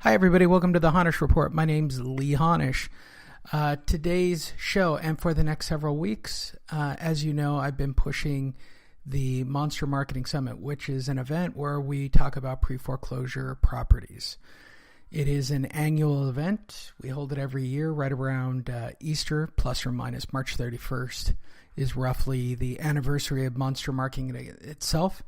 Hi, everybody. Welcome to the Honish Report. My name's Lee Honish. Today's show, and for the next several weeks, as you know, I've been pushing the Monster Marketing Summit, which is an event where we talk about pre-foreclosure properties. It is an annual event. We hold it every year right around Easter, plus or minus March 31st is roughly the anniversary of Monster Marketing itself.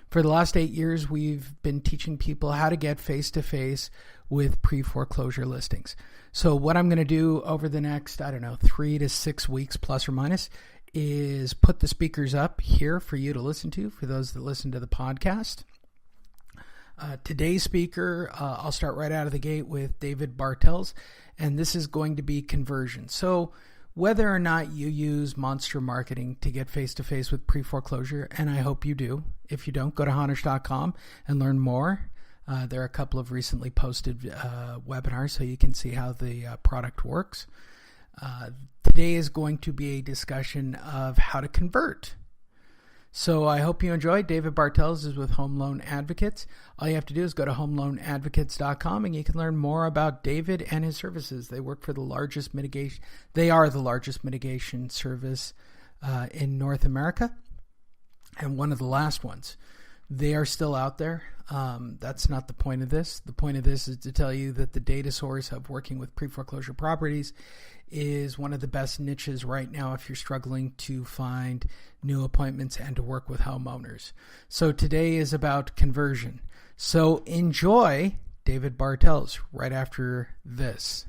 For the last 8 years, we've been teaching people how to get face-to-face with pre-foreclosure listings. So what I'm going to do over the next, 3 to 6 weeks, plus or minus, is put the speakers up here for you to listen to, for those that listen to the podcast. Today's speaker, I'll start right out of the gate with David-Bartels, and this is going to be conversion. So whether or not you use Monster Marketing to get face-to-face with pre-foreclosure, and I hope you do. If you don't, go to honish.com and learn more. There are a couple of recently posted webinars so you can see how the product works. Today is going to be a discussion of how to convert. So I hope you enjoy. David Bartels is with Home Loan Advocates. All you have to do is go to homeloanadvocates.com and you can learn more about David and his services. They work for the largest mitigation. They are the largest mitigation service in North America and one of the last ones. They are still out there. That's not the point of this. The point of this is to tell you that the data source of working with pre-foreclosure properties is one of the best niches right now if you're struggling to find new appointments and to work with homeowners. So today is about conversion. So enjoy David Bartels right after this.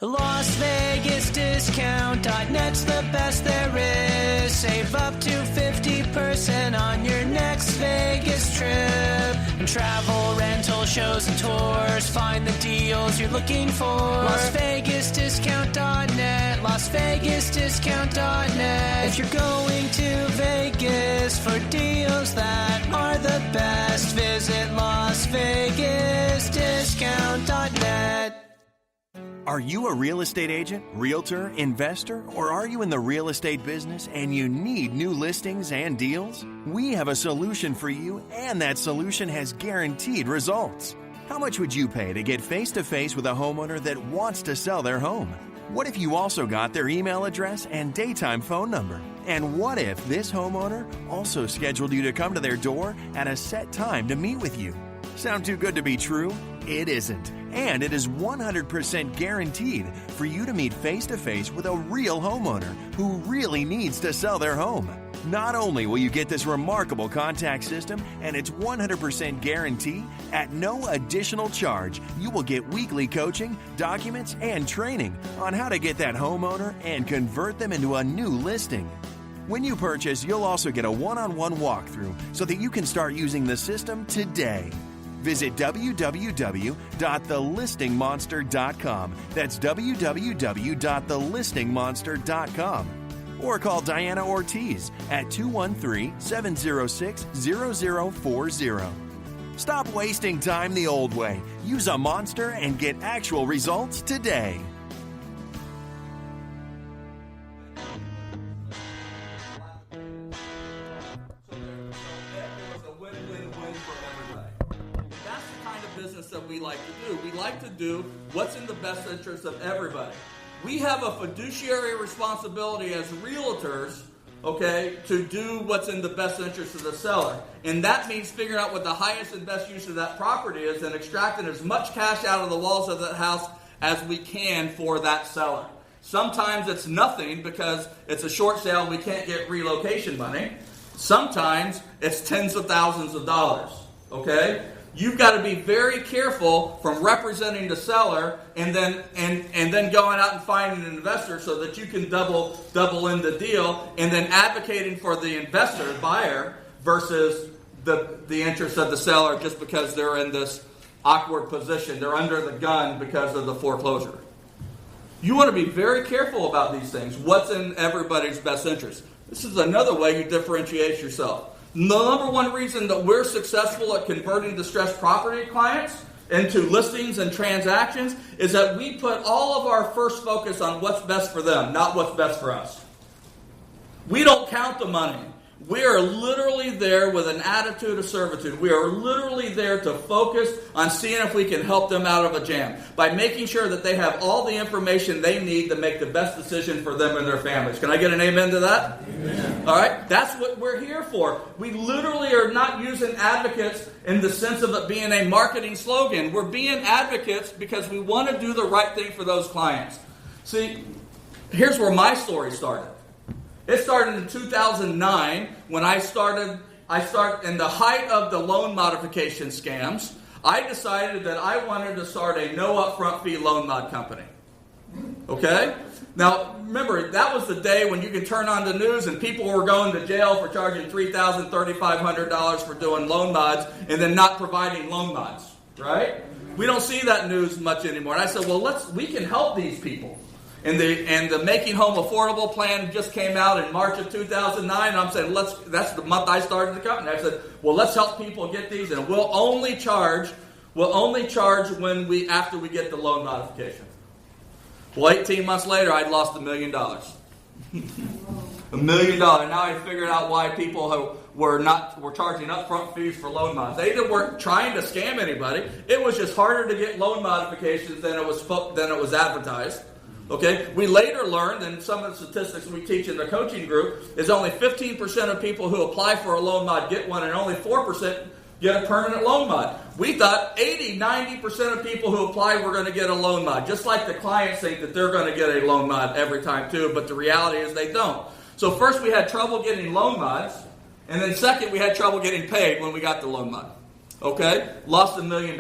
LasVegasDiscount.net's the best there is. Save up to 50% on your next Vegas trip. And travel, rental, shows, and tours. Find the deals you're looking for. LasVegasDiscount.net. LasVegasDiscount.net. If you're going to Vegas for deals that are the best, visit LasVegasDiscount.net. Are you a real estate agent, realtor, investor, or are you in the real estate business and you need new listings and deals? We have a solution for you, and that solution has guaranteed results. How much would you pay to get face-to-face with a homeowner that wants to sell their home? What if you also got their email address and daytime phone number? And what if this homeowner also scheduled you to come to their door at a set time to meet with you? Sound too good to be true? It isn't. And it is 100% guaranteed for you to meet face-to-face with a real homeowner who really needs to sell their home. Not only will you get this remarkable contact system and its 100% guarantee at no additional charge, you will get weekly coaching, documents, and training on how to get that homeowner and convert them into a new listing. When you purchase, you'll also get a one-on-one walkthrough so that you can start using the system today. Visit www.thelistingmonster.com. That's www.thelistingmonster.com. Or call Diana Ortiz at 213-706-0040. Stop wasting time the old way. Use a Monster and get actual results today. That we like to do. We like to do what's in the best interest of everybody. We have a fiduciary responsibility as realtors, to do what's in the best interest of the seller. And that means figuring out what the highest and best use of that property is and extracting as much cash out of the walls of that house as we can for that seller. Sometimes it's nothing because it's a short sale and we can't get relocation money. Sometimes it's tens of thousands of dollars, You've got to be very careful from representing the seller and then going out and finding an investor so that you can double in the deal and then advocating for the investor, the buyer, versus the interest of the seller just because they're in this awkward position. They're under the gun because of the foreclosure. You want to be very careful about these things. What's in everybody's best interest? This is another way you differentiate yourself. The number one reason that we're successful at converting distressed property clients into listings and transactions is that we put all of our first focus on what's best for them, not what's best for us. We don't count the money. We are literally there with an attitude of servitude. We are literally there to focus on seeing if we can help them out of a jam by making sure that they have all the information they need to make the best decision for them and their families. Can I get an amen to that? Amen. All right? That's what we're here for. We literally are not using advocates in the sense of it being a marketing slogan. We're being advocates because we want to do the right thing for those clients. See, here's where my story started. It started in 2009 when I started in the height of the loan modification scams. I decided that I wanted to start a no upfront fee loan mod company. Okay? Now, remember, that was the day when you could turn on the news and people were going to jail for charging $3,000, $3,500 for doing loan mods and then not providing loan mods, right? We don't see that news much anymore. And I said, well, we can help these people. And the Making Home Affordable plan just came out in March of 2009. And I'm saying, that's the month I started the company. I said, well, let's help people get these, and we'll only charge after we get the loan modification. Well, 18 months later, I'd lost $1 million. $1 million. Now I figured out why people were charging upfront fees for loan mods. They weren't trying to scam anybody. It was just harder to get loan modifications than it was advertised. Okay, we later learned, and some of the statistics we teach in the coaching group, is only 15% of people who apply for a loan mod get one, and only 4% get a permanent loan mod. We thought 90% of people who apply were going to get a loan mod, just like the clients think that they're going to get a loan mod every time too, but the reality is they don't. So first we had trouble getting loan mods, and then second we had trouble getting paid when we got the loan mod. Okay, lost $1 million.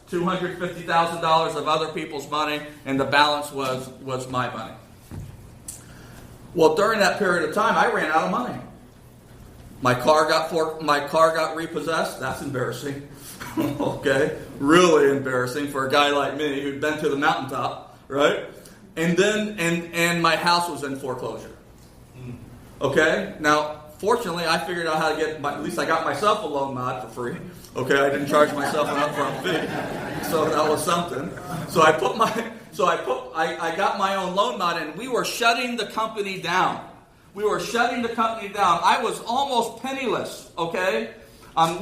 $250,000 of other people's money, and the balance was my money. Well, during that period of time, I ran out of money. My car got repossessed. That's embarrassing. Okay, really embarrassing for a guy like me who'd been to the mountaintop, right? And then and my house was in foreclosure. Okay, now fortunately, I figured out how to at least I got myself a loan mod for free. Okay, I didn't charge myself an upfront fee, so that was something. So I got my own loan mod, and we were shutting the company down. I was almost penniless. Okay, and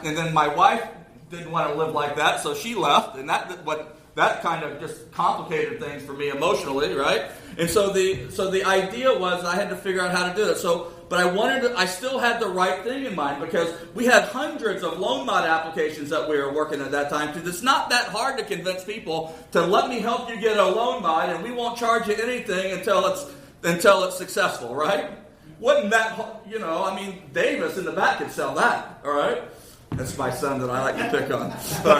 then my wife didn't want to live like that, so she left, and that kind of just complicated things for me emotionally, right? And so the idea was I had to figure out how to do it. But I still had the right thing in mind, because we had hundreds of loan mod applications that we were working at that time. It's not that hard to convince people to let me help you get a loan mod, and we won't charge you anything until it's successful, right? Wasn't that, Davis in the back could sell that, all right? That's my son that I like to pick on. All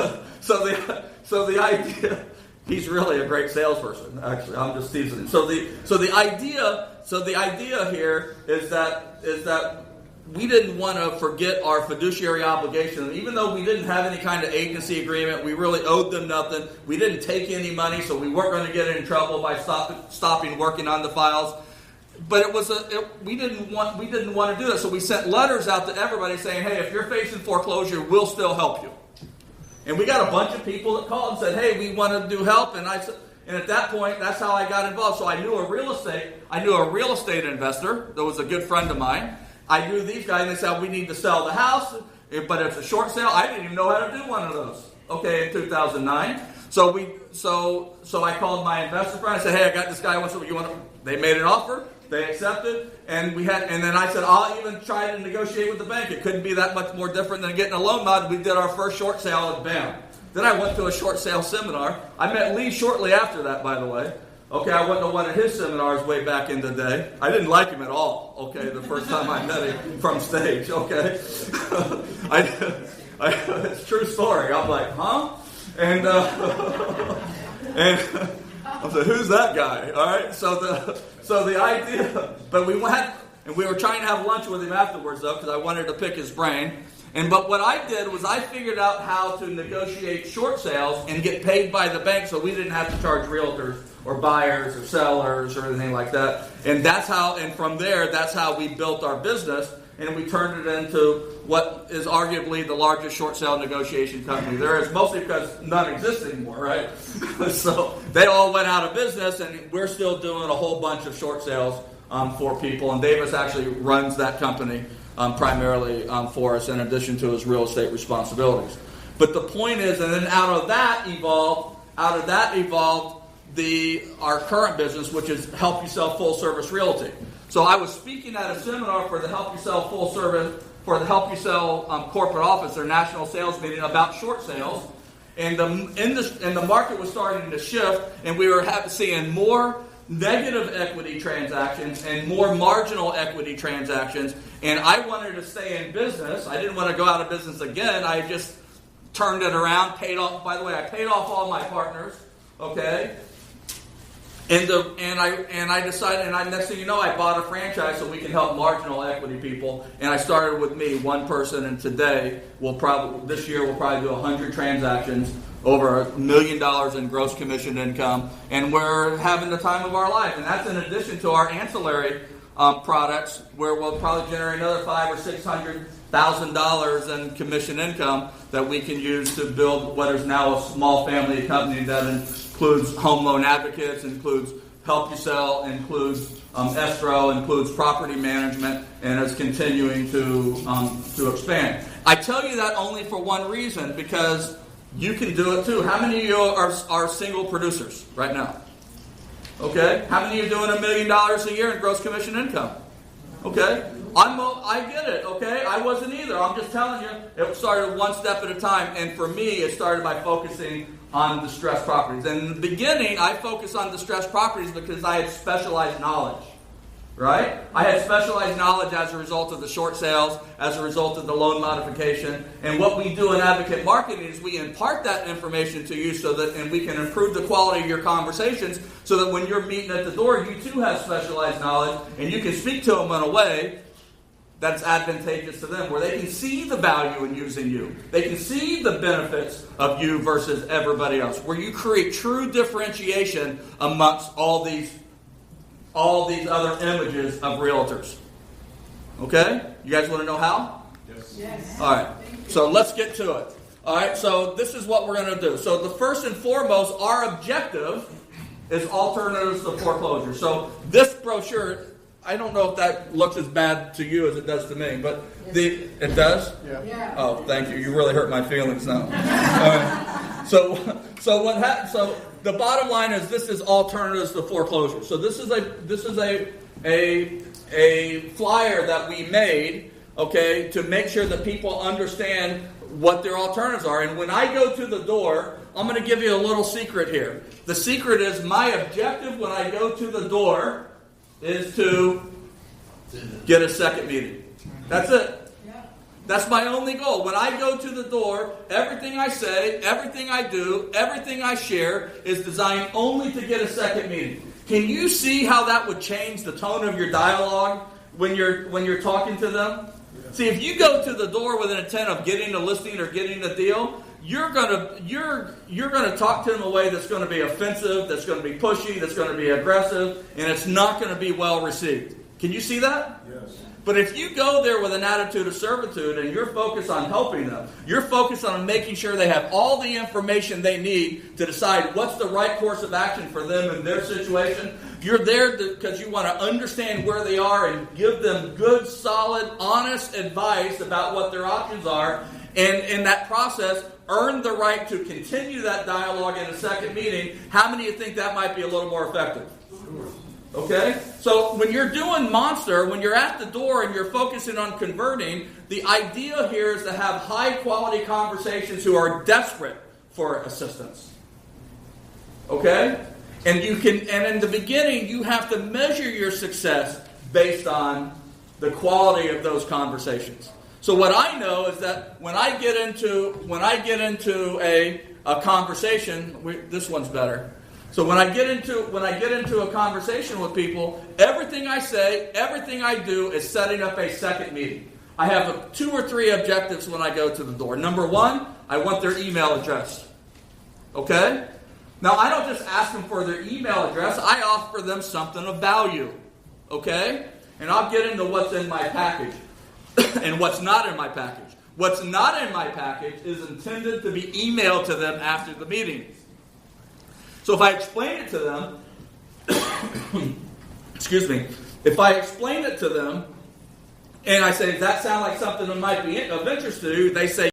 right. So the idea, he's really a great salesperson. Actually, I'm just teasing him. So the idea here is that we didn't want to forget our fiduciary obligation. Even though we didn't have any kind of agency agreement, we really owed them nothing. We didn't take any money, so we weren't going to get in trouble by stopping working on the files. But we didn't want to do that. So we sent letters out to everybody saying, "Hey, if you're facing foreclosure, we'll still help you." And we got a bunch of people that called and said, "Hey, we want to do help." And at that point, that's how I got involved. So I knew a real estate investor that was a good friend of mine. I knew these guys, and they said, "We need to sell the house, but it's a short sale." I didn't even know how to do one of those. Okay, in 2009. So I called my investor friend. I said, "Hey, I got this guy. They made an offer. They accepted, and then I said, "I'll even try to negotiate with the bank." It couldn't be that much more different than getting a loan mod. We did our first short sale, and bam. Then I went to a short sale seminar. I met Lee shortly after that, by the way. Okay, I went to one of his seminars way back in the day. I didn't like him at all. Okay, the first time I met him from stage. Okay, it's a true story. I'm like, huh? And I said, "Who's that guy?" All right, so the idea, but we went and we were trying to have lunch with him afterwards, though, because I wanted to pick his brain. But what I did was I figured out how to negotiate short sales and get paid by the bank, so we didn't have to charge realtors or buyers or sellers or anything like that. And from there, that's how we built our business, and we turned it into what is arguably the largest short sale negotiation company there is, mostly because none exist anymore, right? So they all went out of business, and we're still doing a whole bunch of short sales for people. And Davis actually runs that company primarily for us in addition to his real estate responsibilities. But the point is, and then out of that evolved our current business, which is Help You Sell Full Service Realty. So I was speaking at a seminar for the Help You Sell Full Service, for the Help You Sell corporate office, their national sales meeting about short sales, and the market was starting to shift, and we were seeing more negative equity transactions and more marginal equity transactions. And I wanted to stay in business. I didn't want to go out of business again. I just turned it around, paid off. By the way, I paid off all my partners. Okay. And I decided, and next thing you know, I bought a franchise so we can help marginal equity people. And I started with me, one person, and today this year we'll probably do 100 transactions, over $1 million in gross commission income, and we're having the time of our life. And that's in addition to our ancillary products, where we'll probably generate another $500,000 or $600,000 in commission income that we can use to build what is now a small family company that includes home loan advocates, includes Help You Sell, includes escrow, includes property management, and is continuing to expand. I tell you that only for one reason, because you can do it too. How many of you are single producers right now? Okay. How many of you are doing $1 million a year in gross commission income? Okay. I get it. Okay. I wasn't either. I'm just telling you, it started one step at a time. And for me, it started by focusing on distressed properties. And in the beginning, I focused on distressed properties because I had specialized knowledge. Right? I had specialized knowledge as a result of the short sales, as a result of the loan modification. And what we do in advocate marketing is we impart that information to you and we can improve the quality of your conversations so that when you're meeting at the door, you too have specialized knowledge and you can speak to them in a way that's advantageous to them, where they can see the value in using you. They can see the benefits of you versus everybody else, where you create true differentiation amongst all these other images of realtors. Okay? You guys want to know how? Yes. All right. So let's get to it. All right. So this is what we're going to do. So the first and foremost, our objective is alternatives to foreclosure. So this brochure, I don't know if that looks as bad to you as it does to me, but it does? Yeah. Oh, thank you. You really hurt my feelings now. All right. So the bottom line is this is alternatives to foreclosure. So this is a flyer that we made, okay, to make sure that people understand what their alternatives are. And when I go to the door, I'm going to give you a little secret here. The secret is my objective when I go to the door is to get a second meeting. That's it. That's my only goal. When I go to the door, everything I say, everything I do, everything I share is designed only to get a second meeting. Can you see how that would change the tone of your dialogue when you're talking to them? Yeah. See, if you go to the door with an intent of getting a listing or getting a deal, you're gonna talk to them in a way that's going to be offensive, that's going to be pushy, that's going to be aggressive, and it's not going to be well received. Can you see that? Yes. But if you go there with an attitude of servitude and you're focused on helping them, you're focused on making sure they have all the information they need to decide what's the right course of action for them in their situation, you're there because you want to understand where they are and give them good, solid, honest advice about what their options are. And in that process, earn the right to continue that dialogue in a second meeting. How many of you think that might be a little more effective? Sure. Okay? So when you're doing Monster, when you're at the door and you're focusing on converting, the idea here is to have high-quality conversations who are desperate for assistance. Okay? And in the beginning, you have to measure your success based on the quality of those conversations. So what I know is that when I get into a conversation, this one's better. So when I get into a conversation with people, everything I say, everything I do is setting up a second meeting. I have 2 or 3 objectives when I go to the door. Number 1, I want their email address. Okay? Now, I don't just ask them for their email address. I offer them something of value. Okay? And I'll get into what's in my package and what's not in my package. What's not in my package is intended to be emailed to them after the meeting. So if I explain it to them, excuse me, If I explain it to them, and I say, does that sound like something that might be of interest to you? They say,